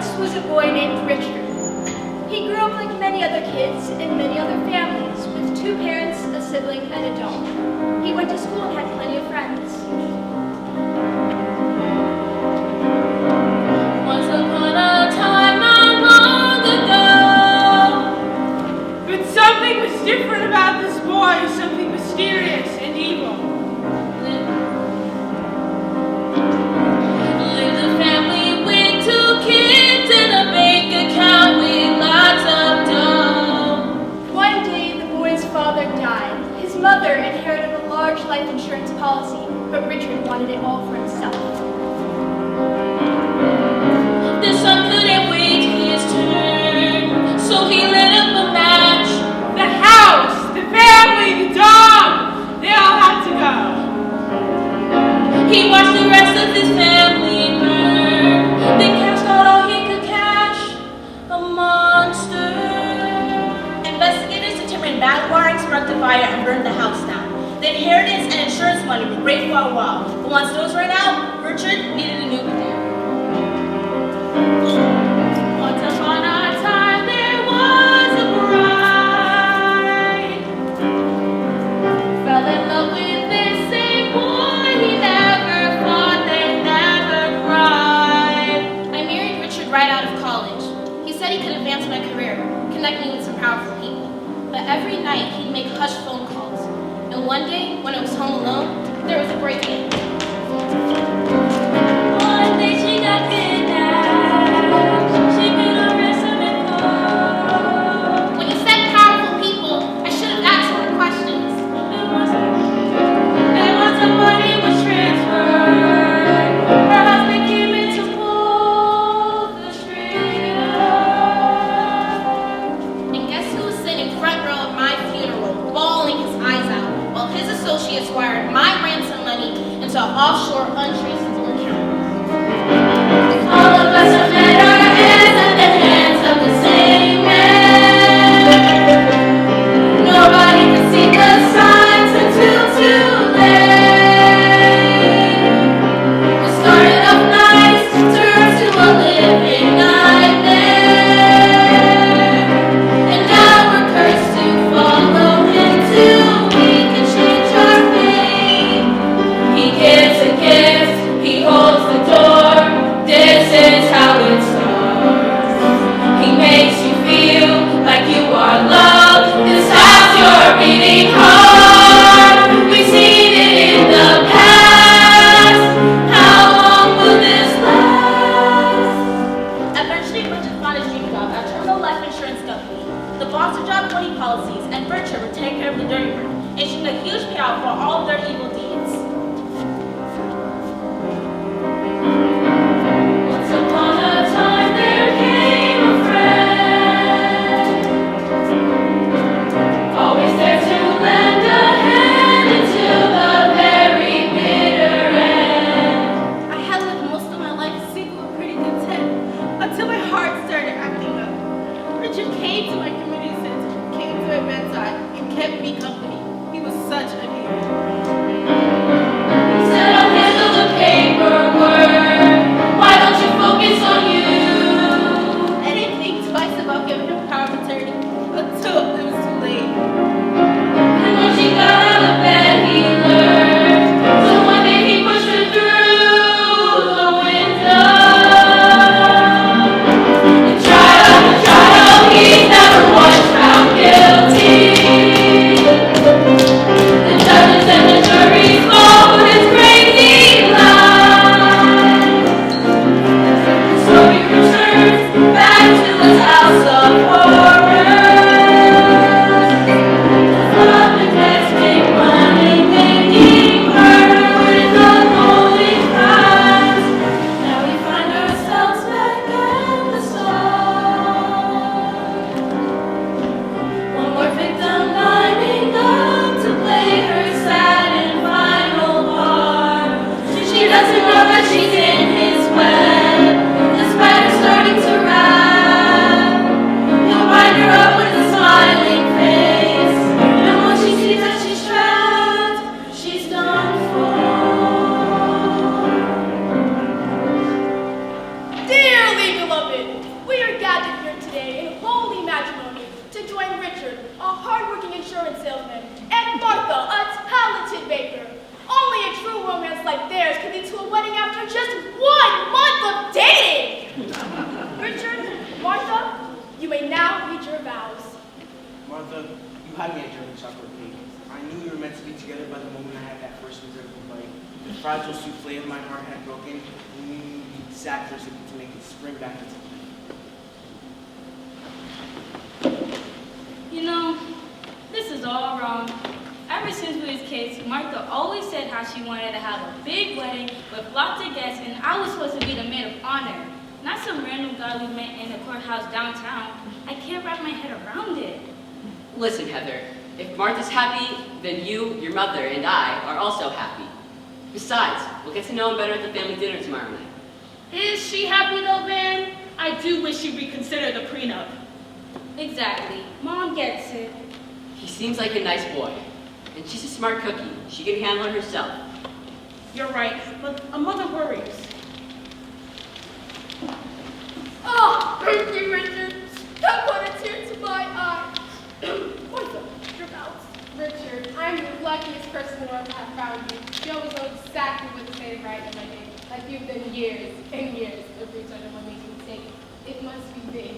once was a boy named Richard. He grew up like many other kids in many other families, with 2 parents, a sibling, and a dog. He went to school and had plenty of friends. Once upon a time, not long ago. But something was different about this boy, something mysterious and evil. Lived a family with 2 kids and a bank account with lots of dough. One day, the boy's father died. His mother inherited a large life insurance policy, but Richard wanted it all for himself. The son couldn't wait his turn, so he lit up a match. The house, the family, the dog, they all had to go. He watched the rest of his family burn, then cashed out all he could cash. A monster. Investigators determined bad wiring sparked the fire and burned the house down. The inheritance and insurance money were great for a while, but once those ran out, Richard needed a new career. Once upon a time there was a bride. Fell in love with this same boy. He never fought, they never cried. I married Richard right out of college. He said he could advance my career, connect me with some powerful people. But every night he'd make hushed phone calls. And one day, when I was home alone, there was a break-in. One day she got kidnapped. She could arrest him and call. When you said powerful people, I should have asked more questions. And once the money was transferred, her husband came in to pull the trigger. And guess who was sitting front row at my funeral, bawling his eyes out, while his associates wired my ransom money into an offshore untraceable account. All of us have met our hands at the hands of the same man. Nobody could see the signs until too late. We started off nice, turned to a living nightmare. And now we're cursed to follow him till we can change our fate. He gives and gives, he holds the door. This is how it starts. He makes you feel like you are loved. This has your beating heart. We've seen it in the past. How long will this last? Eventually, Richard found his dream job at Terminal Life Insurance Company. The boss would drop 20 policies, and Richard would take care of the dirty work, issuing a huge payout for all of their evil deeds. Once upon a time there came a friend, always there to lend a hand until the very bitter end. I had lived most of my life single and pretty content, until my heart started acting up. Richard came to my community center, came to my porcelain salesman, and Martha, a talented baker. Only a true romance like theirs could lead to a wedding after just 1 month of dating! Richard, Martha, you may now read your vows. Martha, you had me at German chocolate cake. I knew we were meant to be together by the moment I had that first Mazzurco bite. The fragile souffle of my heart had broken, and we knew the exact recipe to make it spring back into life. You know, this is all wrong. Ever since we was kids, Martha always said how she wanted to have a big wedding with lots of guests, and I was supposed to be the maid of honor, not some random guy we met in the courthouse downtown. I can't wrap my head around it. Listen, Heather, if Martha's happy, then you, your mother, and I are also happy. Besides, we'll get to know him better at the family dinner tomorrow night. Is she happy though, Van? I do wish she'd reconsider the prenup. Exactly. Mom gets it. He seems like a nice boy. And she's a smart cookie. She can handle it herself. You're right, but a mother worries. Oh, thank you, Richard. That brought a tear to my eye. Martha, your vows. Richard, I'm the luckiest person in the world to have found you. You always know exactly what to say right in my name. Like you've been years and years of research on what makes me mistake. It must be big.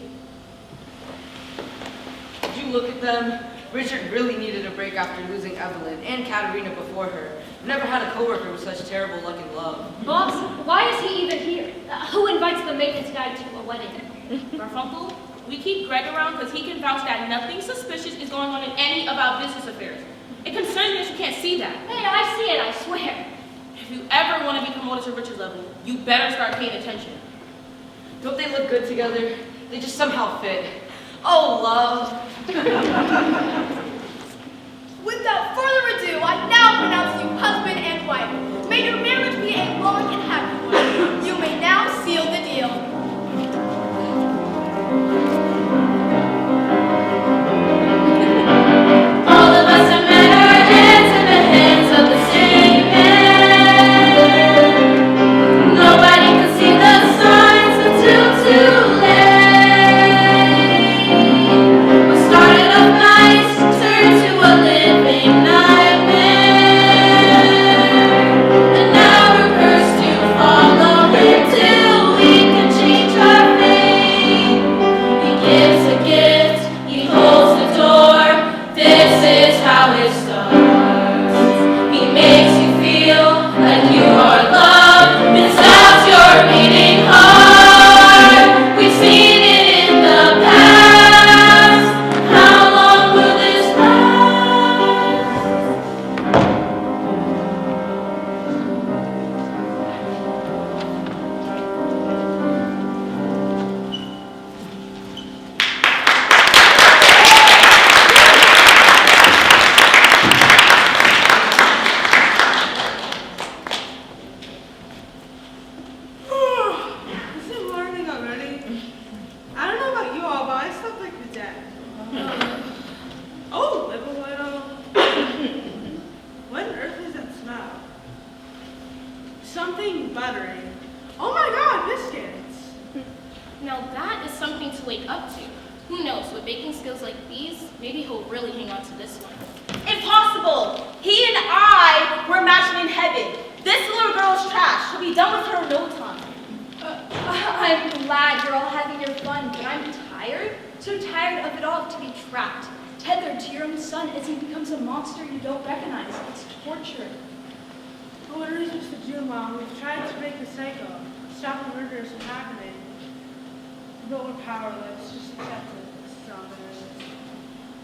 Did you look at them? Richard really needed a break after losing Evelyn and Katerina before her. Never had a coworker with such terrible luck and love. Boss, why is he even here? Who invites the maintenance guy to a wedding? Garfunkel, we keep Greg around because he can vouch that nothing suspicious is going on in any of our business affairs. It concerns me that you can't see that. Hey, I see it, I swear. If you ever want to be promoted to Richard's level, you better start paying attention. Don't they look good together? They just somehow fit. Oh, love. Without further ado, I now pronounce you husband and wife. May your marriage be a long and happy one. You may now seal the deal.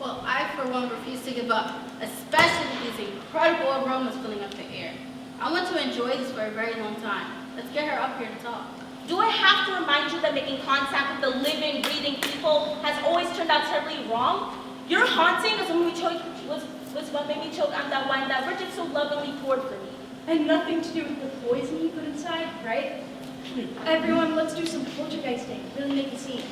Well, I for one refuse to give up, especially with these incredible aromas filling up the air. I want to enjoy this for a very long time. Let's get her up here to talk. Do I have to remind you that making contact with the living, breathing people has always turned out terribly wrong? Your haunting was what made me choke on that wine that Richard so lovingly poured for me. And nothing to do with the poison you put inside, right? Everyone, let's do some poltergeisting. Really make a scene.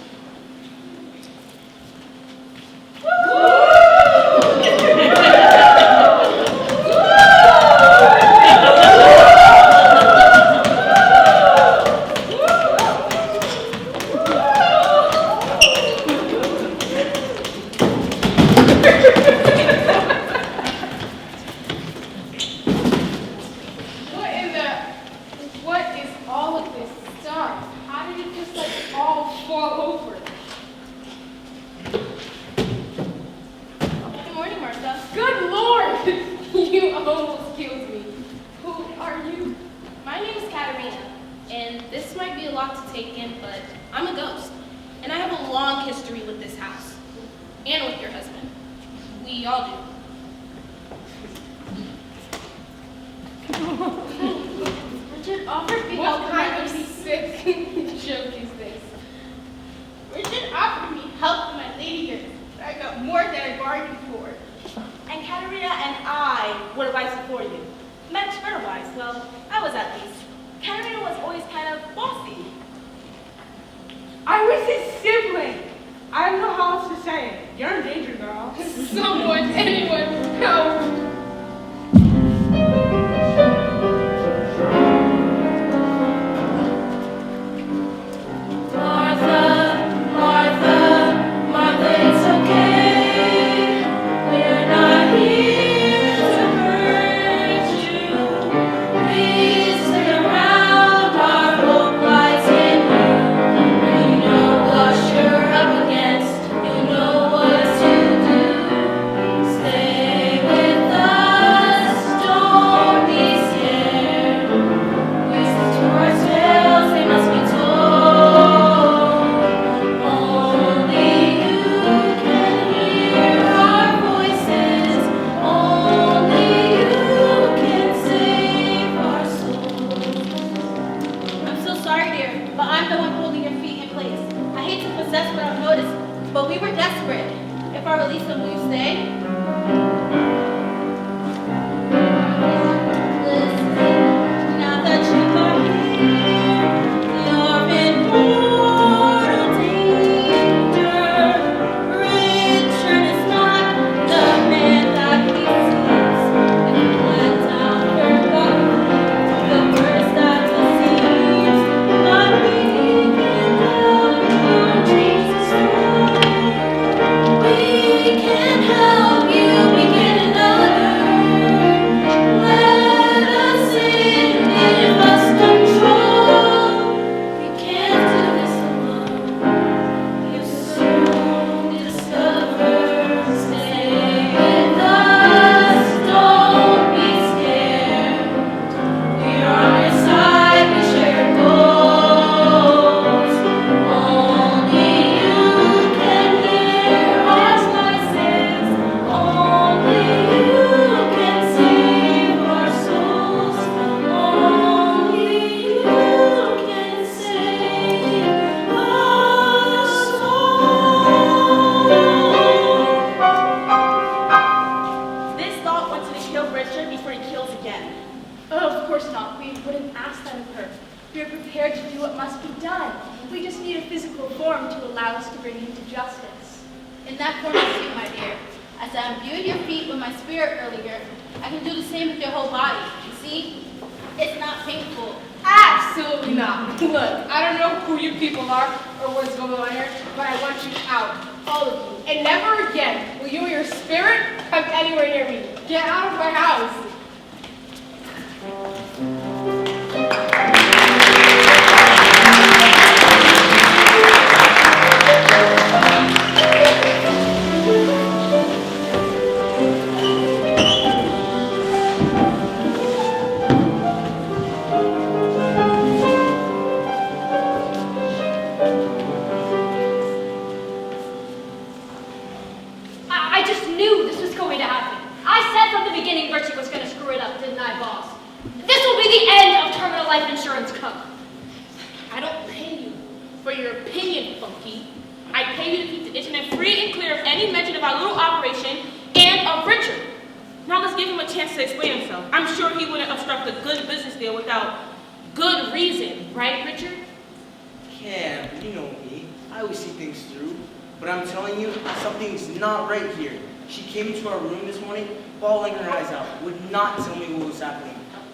Martha. Good Lord! You almost killed me. Who are you? My name is Caterina, and this might be a lot to take in, but I'm a ghost. And I have a long history with this house. And with your husband. We all do. Richard offered me help. What kind of sick joke is this? Richard offered me help with my lady here, but I got more than I bargained for. And Caterina and I would advise for you. Much otherwise, well, I was at least. Caterina was always kind of bossy. I was his sibling. I don't know how else to say it. You're in danger, girl. Someone, anyone, help!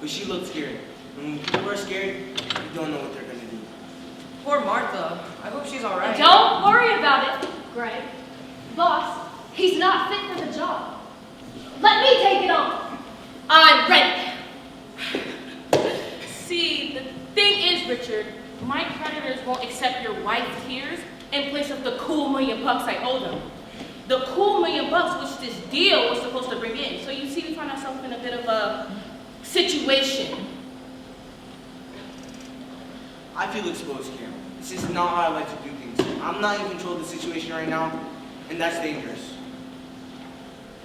But she looked scared. When people are scared, you don't know what they're gonna do. Poor Martha. I hope she's all right. Don't worry about it, Greg. Boss, he's not fit for the job. Let me take it on. I'm ready. See, the thing is, Richard, my creditors won't accept your wife's tears in place of the cool $1 million I owe them. the cool $1,000,000 which this deal was supposed to bring in. So you see, we find ourselves in a bit of a situation. I feel exposed here. This is not how I like to do things. I'm not in control of the situation right now, and that's dangerous.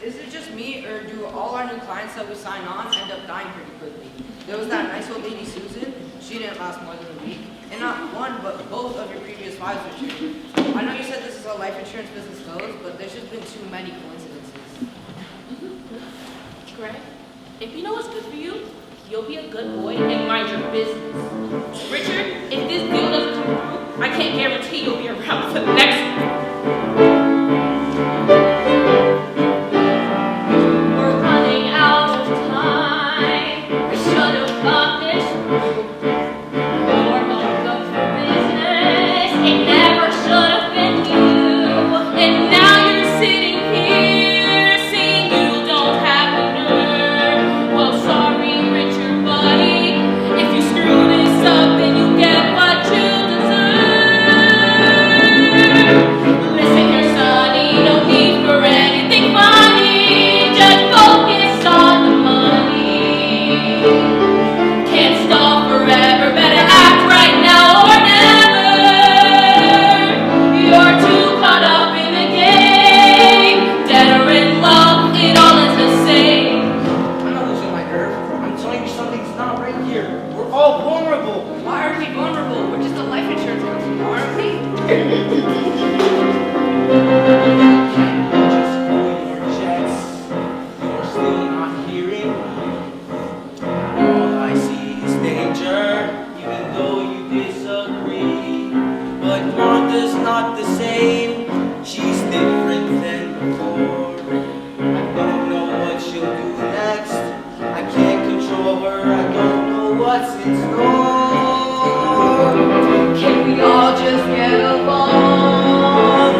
Is it just me, or do all our new clients that we sign on end up dying pretty quickly? There was that nice old lady, Susan. She didn't last more than a week. And not one, but both of your previous wives were treated. I know you said this is how life insurance business goes, but there's just been too many coincidences. Greg, if you know what's good for you, you'll be a good boy and mind your business. Richard, if this deal doesn't come through, I can't guarantee you'll be around for the next one. We're running out of time. We should have got this more up for business. It never should have been you. And now you're sitting here saying you don't have the nerve. Well, sorry, Richard, buddy. If you screw this up, then you get what you deserve. Listen here, sonny, no need for anything funny. Just focus on the money. Can't stall forever, better act right now or never. You're too caught up in the game. Dead or in love, it all is the same. I'm not losing my nerve. I'm telling you something's not right here. We're all vulnerable. Why are we vulnerable? We're just a life insurance company, aren't we? Just pull your chest. You're still not hearing me. All I see is danger, even though you disagree. But Martha's not the same. She's different than before. I don't know what she'll do next. I can't control her. I don't know what's in store. Can we all just get along?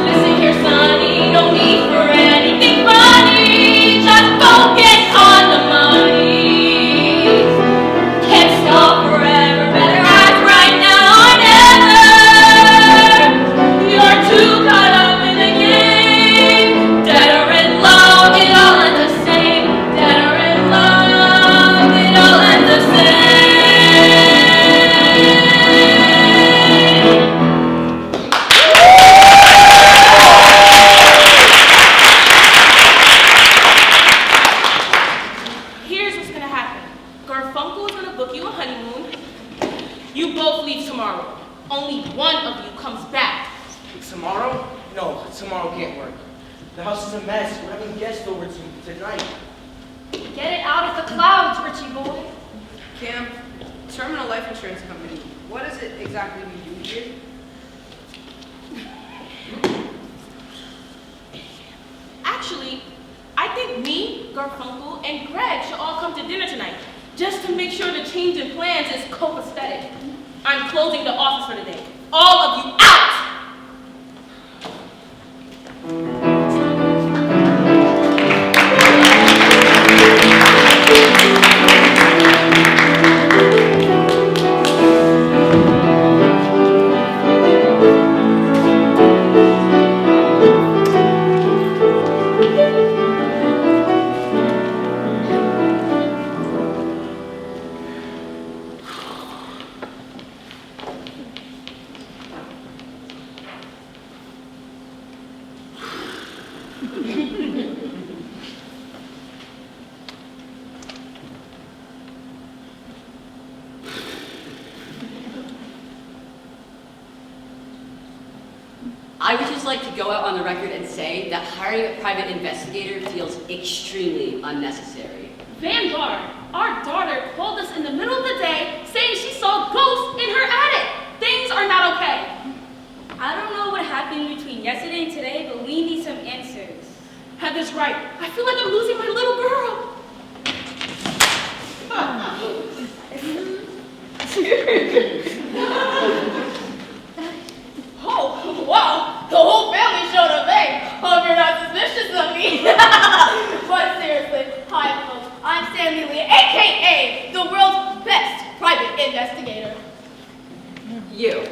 Listen here, sonny, no need for anything funny. Just focus on the money. Can't stop forever, better act right now or never. You're too caught up in the game. Dead or in love, it all ends the same. Dead or in love, it all ends the same. Here's what's gonna happen. Garfunkel is gonna book you a honeymoon. You both leave tomorrow. Only one of you comes back. Tomorrow? No, tomorrow can't work. The house is a mess. We're having guests over tonight. Get it out of the clouds, Richie boy. Cam, Terminal Life Insurance Company, what is it exactly we do here? Actually, I think me, Garfunkel, and Greg should all come to dinner tonight, just to make sure the change in plans is copacetic. I'm closing the office for the day. All of you out! I would just like to go out on the record and say that hiring a private investigator feels extremely unnecessary. Vanguard, our daughter called us in the middle of the day saying she saw ghosts in her attic. Things are not okay. I don't know what happened between yesterday and today, but we need some answers. Heather's right. I feel like I'm losing my little girl. Oh, wow, the whole family showed up, eh? Hope you're not suspicious of me. But seriously, hi folks, I'm Sandy Lee, aka the world's best private investigator. You.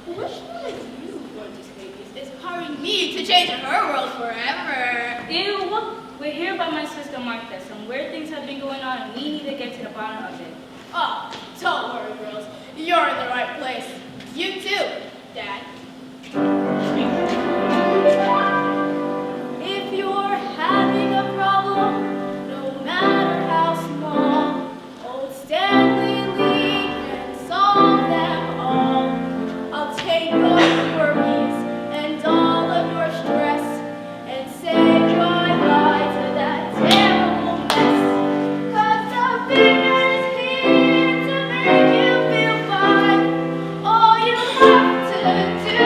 Which one of you gorgeous babies is empowering me to change her world forever. Ew, we're here by my sister Martha. Some weird things have been going on and we need to get to the bottom of it. Oh, don't worry, girls. You're in the right place. You too, Dad. If you're having a problem, no matter how small, old Stanley Lee can solve them all. I'll take all your worries and all of your stress and say bye-bye to that terrible mess. 'Cause the finger is here to make you feel fine. All you have to do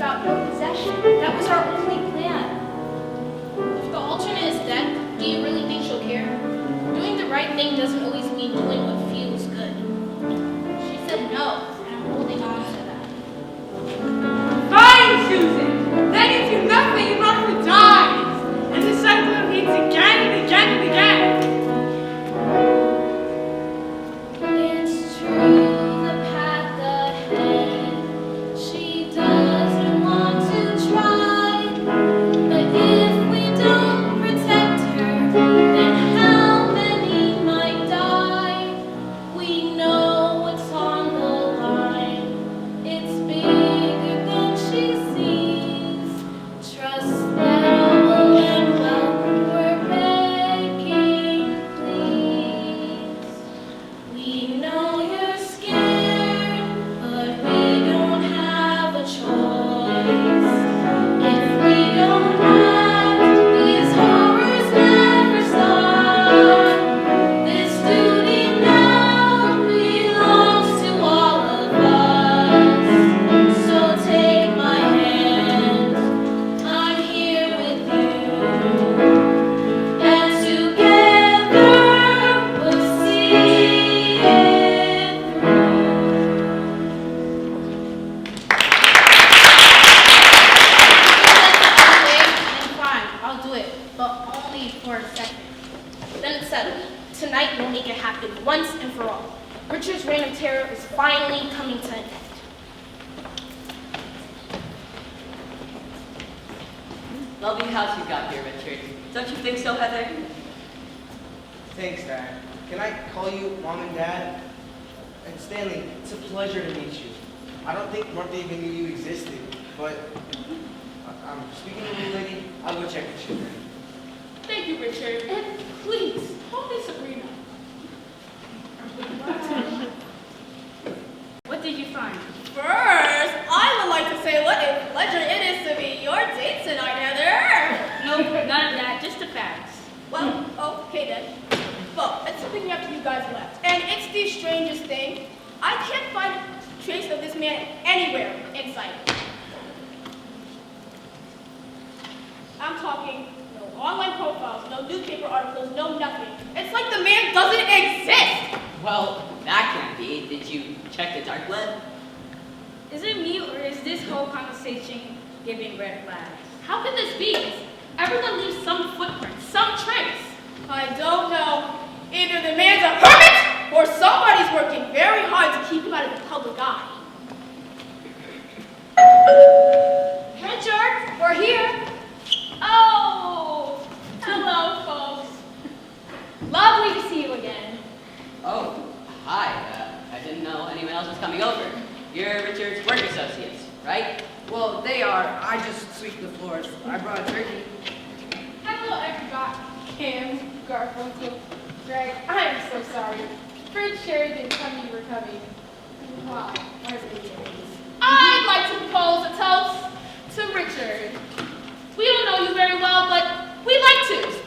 about your possession. That was our only plan. If the alternate is death, do you really think she'll care? Doing the right thing doesn't always mean doing what feels good. She said no, and I'm holding on to that. Fine, Susan. That gives you nothing enough to die. And the cycle repeats again and again and again. It's true, the path ahead. She doesn't want to try. But if we don't protect her, then how many might die? We know what's on the line. It's bigger than she sees. Trust that all will end well. We're begging, please. We know you're scared, but we don't have a choice. If we don't act, these horrors never stop. This duty now belongs to all of us. So take my hand, I'm here with you. And together we'll see it through. And fine, I'll do it, but only for a second. Then it's settled. Tonight we'll make it happen once and for all. Richard's reign of terror is finally coming to an end. Lovely house you got here, Richard. Don't you think so, Heather? Thanks, Dad. Can I call you Mom and Dad? And Stanley, it's a pleasure to meet you. I don't think Martha even knew you existed, but speaking of you, lady, I'll go check with you then. Thank you, Richard. And please, call me Sabrina. What did you find? First, I would like to say what a pleasure it is to be your date tonight, Heather. Nope, none of that, just the facts. Well, okay then. Well, it's something after you guys left. And it's the strangest thing. I can't find a trace of this man anywhere in sight. I'm talking no online profiles, no newspaper articles, no nothing. It's like the man doesn't exist. Well, that can't be. Did you check the dark web? Is it me or is this whole conversation giving red flags? How could this be? Everyone leaves some footprint, some trace. I don't know. Either the man's a hermit or somebody's working very hard to keep him out of the public eye. Richard, we're here. Oh, hello, folks. Lovely to see you again. Oh, hi. I didn't know anyone else was coming over. You're Richard's work associates, right? Well, they are. I just sweep the floors. I brought a turkey. Hello, everybody. Kim, Garfunkel, Greg, I am so sorry. Richard didn't tell me you were coming. Wow, where's the I'd like to propose a toast to Richard. We don't know you very well, but we'd like to.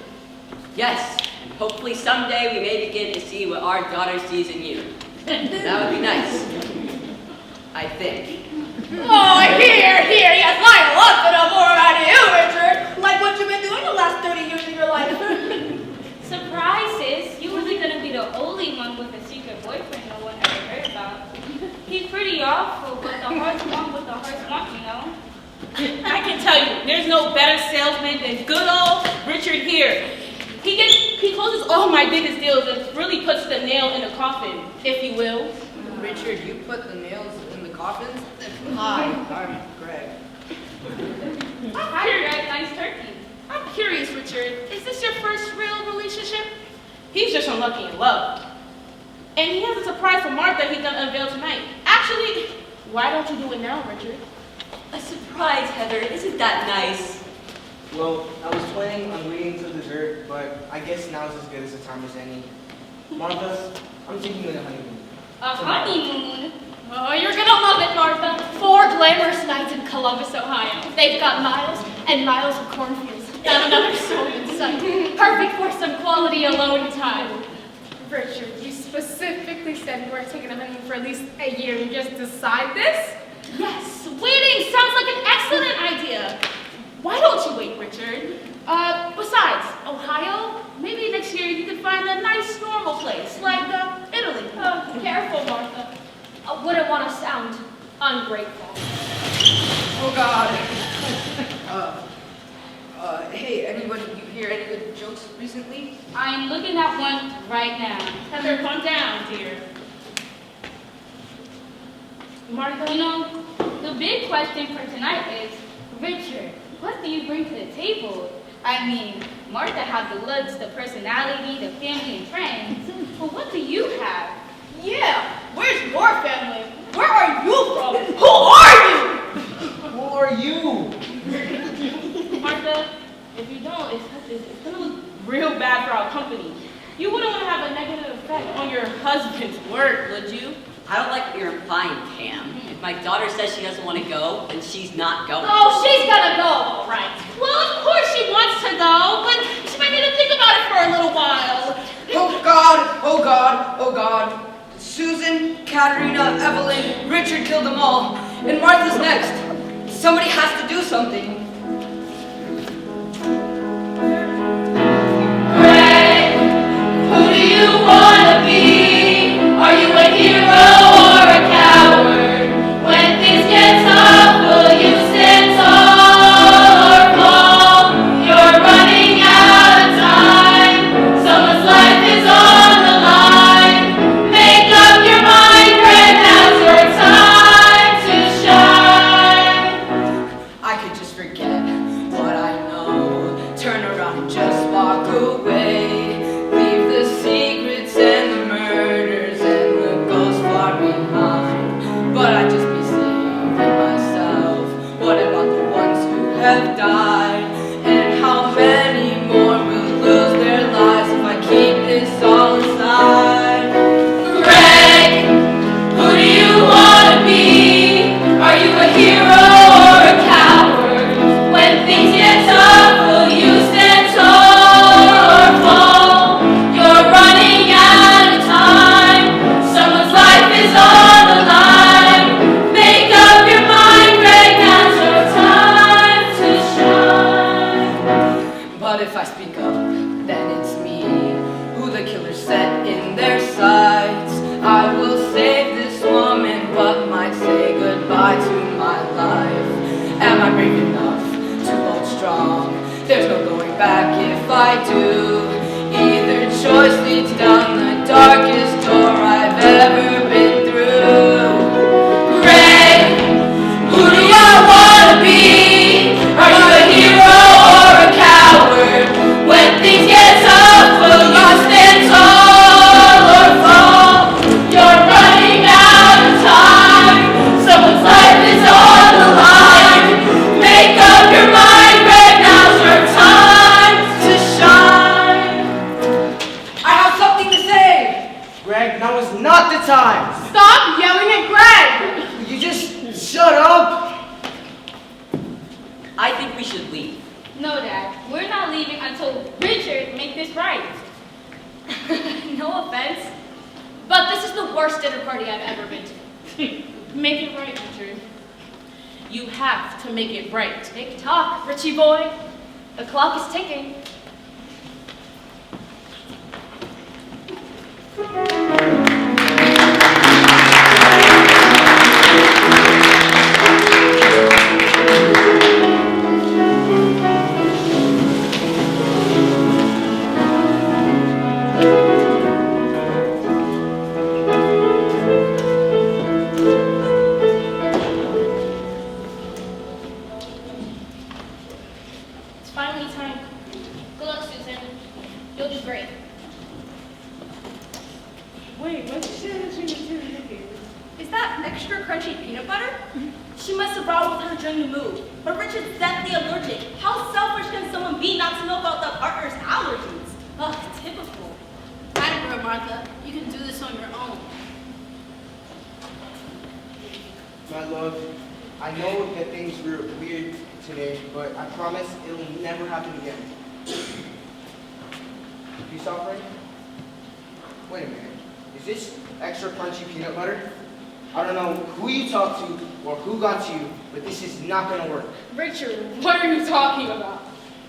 Yes, and hopefully someday we may begin to see what our daughter sees in you. That would be nice. I think. Oh, here. Yes, I love to know more about you, Richard. Like what you've been doing the last 30 years of your life. Surprises! You wasn't gonna be the only one with a secret boyfriend no one ever heard about. He's pretty awful, but the hearts want what the hearts want, you know? I can tell you, there's no better salesman than good old Richard here. He closes all my biggest deals and really puts the nail in the coffin, if you will. Richard, you put the nails in the coffins? Hi, I'm Greg. Hi, Greg. Nice turkey. I'm curious, Richard, is this your first real relationship? He's just unlucky in love. And he has a surprise for Martha he's gonna unveil tonight. Actually, why don't you do it now, Richard? A surprise, Heather. Isn't that nice? Well, I was planning on waiting till dessert, but I guess now's as good as a time as any. Martha, I'm taking you on a honeymoon. A honeymoon? Oh, you're gonna love it, Martha. 4 glamorous nights in Columbus, Ohio. They've got miles and miles of cornfields. Not another soul in sight. Perfect for some quality alone time. Richard, you specifically said you weren't taking a honeymoon for at least a year and just decide this? Yes, waiting sounds like an excellent idea. Why don't you wait, Richard? Besides, Ohio, maybe next year you could find a nice normal place, like Italy. Careful, Martha. I wouldn't want to sound ungrateful. Oh God. Hey, anybody, you hear any good jokes recently? I'm looking at one right now. Heather, calm down, dear. Martha, you know, the big question for tonight is, Richard, what do you bring to the table? I mean, Martha had the looks, the personality, the family and friends. But what do you have? Yeah, where's your family? Where are you from? Who are you? Who are you? Martha, if you don't, it's gonna look real bad for our company. You wouldn't want to have a negative effect on your husband's work, would you? I don't like what you're implying, Pam. If my daughter says she doesn't want to go, then she's not going. Oh, she's gonna go, all right. Well, of course she wants to go, but she might need to think about it for a little while. Oh God, oh God, oh God. Susan, Katerina, Evelyn, Richard killed them all. And Martha's next. Somebody has to do something. Greg, who do you want to be? Are you a hero or a coward? When things get tough, will you stand tall or fall? You're running out of time. Someone's life is on the line. Make up your mind, Greg, now's your time to shine. I could just forget what I know. Turn around and just walk away. Leave the secrets and the murders and the ghosts far behind. But I'd just be saving myself. What about the ones who have died? And how many more will lose their lives if I keep this all inside? Greg, who do you want to be? Are you a hero or a coward? When things get tough, will you stand tall or fall? You're running out of time. Someone's life is on the line. Make up your mind, Greg, now's your time to shine. But if I speak up, then it's me who the killer set in their sights. I will save this woman, but might say goodbye to my life. Am I brave enough to hold strong? There's no going back if I do. Either choice leads down the darkest door I've ever been through. Greg, who do you want to be? Are you a hero or a coward? When things get tough, will you stand tall or fall? You're running out of time. Someone's life is on the line. Make up your mind, Greg, now's your time to shine. I have something to say! Greg, now is not the time. Stop yelling at Greg! Will you just shut up? I think we should leave. No, Dad, we're not leaving until Richard make this right. No offense, but this is the worst dinner party I've ever been to. Make it right, Richard. You have to make it right. Tick tock, Richie boy. The clock is ticking. It's finally time. Good luck, Susan. You'll do great. Wait, what did you say that she was doing? Is that extra crunchy peanut butter? She must have brought with her during the move. But Richard's deathly allergic. How selfish can someone be not to know about the partner's allergies? Ugh, typical. Atta Martha. You can do this on your own. My love, I know that things were weird today, but I promise it'll never happen again. You saw, Frank? Wait a minute. Is this extra crunchy peanut butter? I don't know who you talked to or who got to you, but this is not going to work. Richard, what are you talking about?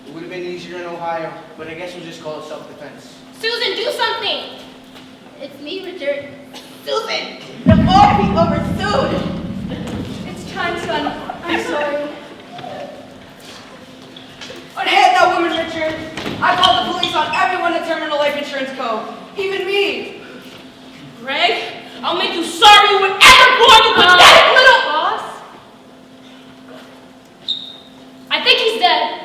It would have been easier in Ohio, but I guess we'll just call it self-defense. Susan, do something! It's me, Richard. Susan! The more people were sued! It's time, son. I'm sorry. Unhand that woman, Richard! I called the police on everyone at Terminal Life Insurance Co. Even me! Greg, I'll make you sorry you would ever born you pathetic little Boss? I think he's dead.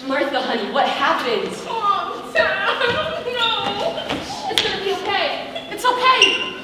Martha, honey, what happened? Calm down. No. It's gonna be okay. It's okay.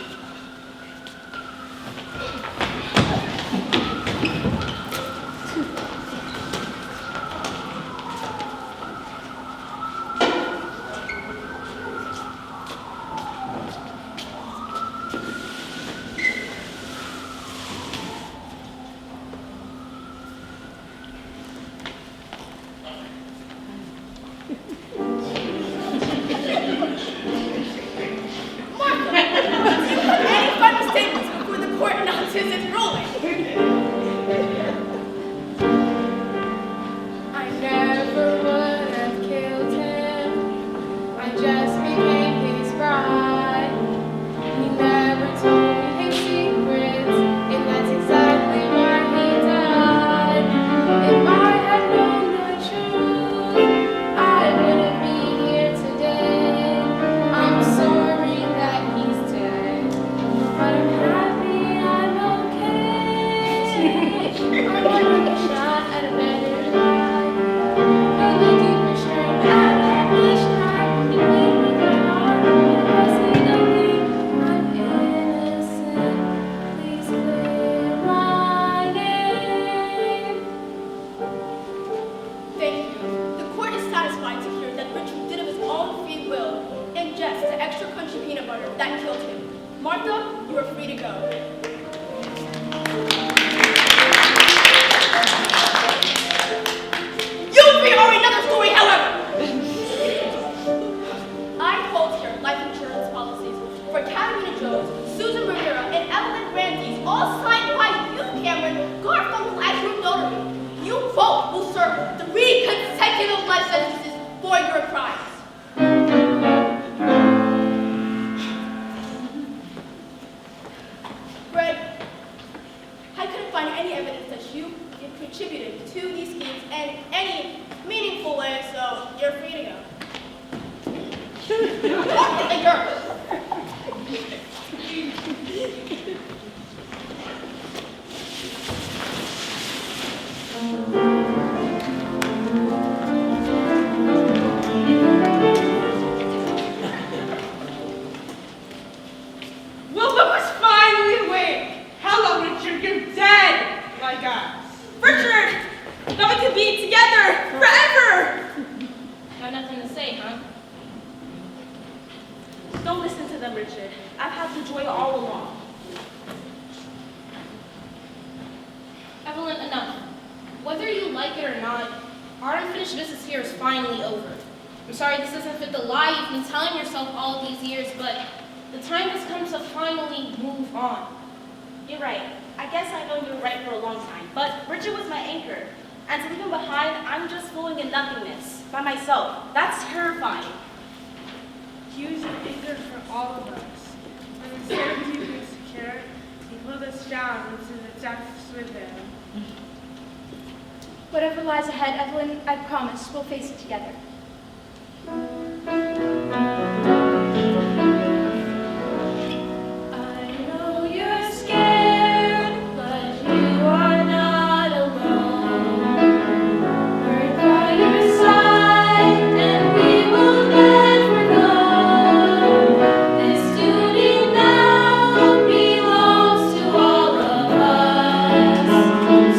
Whatever lies ahead, Evelyn, I promise we'll face it together.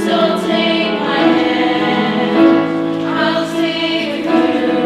So take my hand, I'll stay with you.